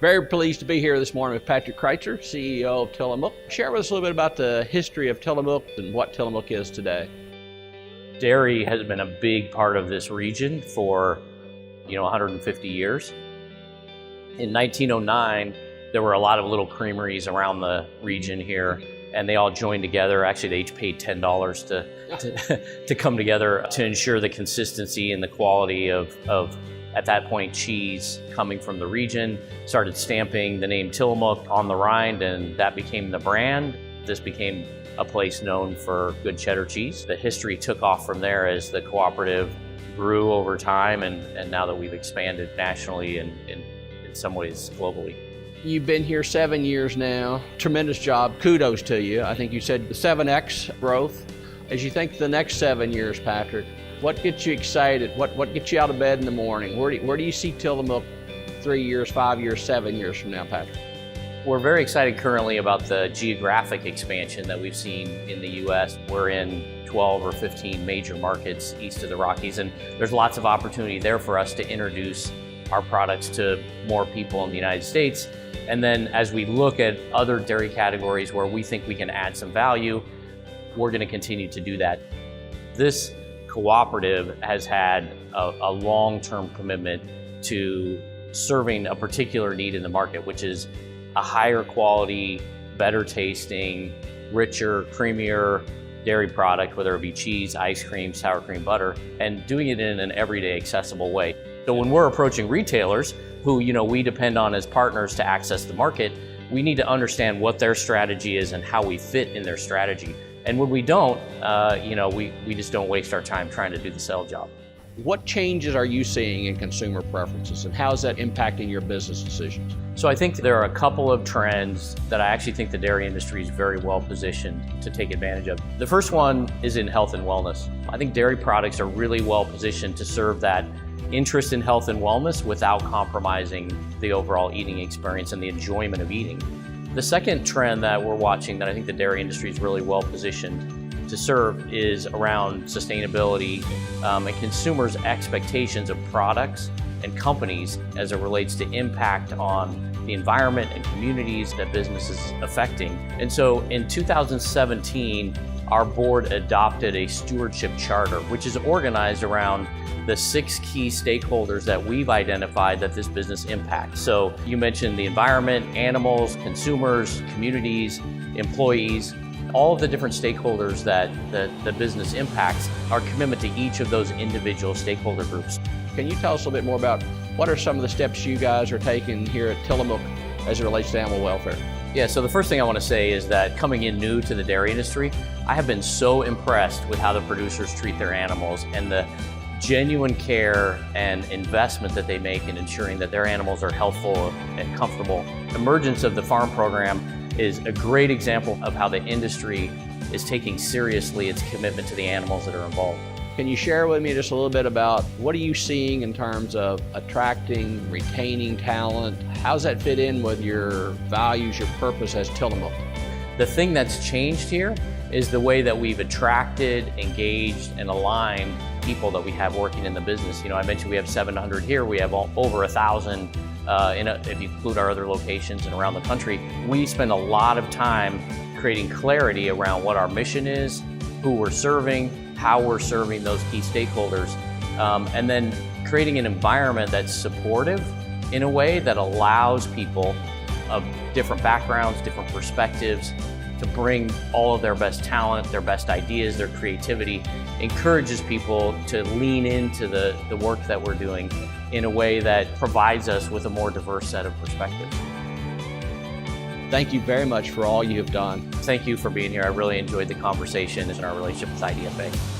Very pleased to be here this morning with Patrick Criteser, CEO of Tillamook. Share with us a little bit about the history of Tillamook and what Tillamook is today. Dairy has been a big part of this region for 150 years. In 1909, there were a lot of little creameries around the region here, and they all joined together. Actually, they each paid $10 to come together to ensure the consistency and the quality of at that point, cheese coming from the region. Started stamping the name Tillamook on the rind, and that became the brand. This became a place known for good cheddar cheese. The history took off from there as the cooperative grew over time, and now that we've expanded nationally and in some ways globally. You've been here 7 years now. Tremendous job. Kudos to you. I think you said 7X growth. As you think the next 7 years, Patrick, what gets you excited? What gets you out of bed in the morning? Where do you see Tillamook 3 years, 5 years, 7 years from now, Patrick? We're very excited currently about the geographic expansion that we've seen in the U.S. We're in 12 or 15 major markets east of the Rockies, and there's lots of opportunity there for us to introduce our products to more people in the United States. And then as we look at other dairy categories where we think we can add some value, we're going to continue to do that. This cooperative has had a long-term commitment to serving a particular need in the market, which is a higher quality, better tasting, richer, creamier dairy product, whether it be cheese, ice cream, sour cream, butter, and doing it in an everyday accessible way. So when we're approaching retailers who we depend on as partners to access the market, we need to understand what their strategy is and how we fit in their strategy. And when we don't, we just don't waste our time trying to do the sell job. What changes are you seeing in consumer preferences, and how is that impacting your business decisions? So I think there are a couple of trends that I actually think the dairy industry is very well positioned to take advantage of. The first one is in health and wellness. I think dairy products are really well positioned to serve that interest in health and wellness without compromising the overall eating experience and the enjoyment of eating. The second trend that we're watching that I think the dairy industry is really well positioned to serve is around sustainability and consumers' expectations of products and companies as it relates to impact on the environment and communities that business is affecting. And so in 2017, our board adopted a stewardship charter, which is organized around the 6 key stakeholders that we've identified that this business impacts. So you mentioned the environment, animals, consumers, communities, employees, all of the different stakeholders that the business impacts, our commitment to each of those individual stakeholder groups. Can you tell us a little bit more about what are some of the steps you guys are taking here at Tillamook as it relates to animal welfare? Yeah, so the first thing I want to say is that coming in new to the dairy industry, I have been so impressed with how the producers treat their animals and the genuine care and investment that they make in ensuring that their animals are healthful and comfortable. Emergence of the farm program is a great example of how the industry is taking seriously its commitment to the animals that are involved. Can you share with me just a little bit about what are you seeing in terms of attracting, retaining talent? How does that fit in with your values, your purpose as Tillamook? The thing that's changed here is the way that we've attracted, engaged, and aligned people that we have working in the business. I mentioned we have 700 here. We have over 1,000 if you include our other locations and around the country. We spend a lot of time creating clarity around what our mission is, who we're serving, how we're serving those key stakeholders, and then creating an environment that's supportive in a way that allows people of different backgrounds, different perspectives, to bring all of their best talent, their best ideas, their creativity, encourages people to lean into the work that we're doing in a way that provides us with a more diverse set of perspectives. Thank you very much for all you have done. Thank you for being here. I really enjoyed the conversation and our relationship with IDFA.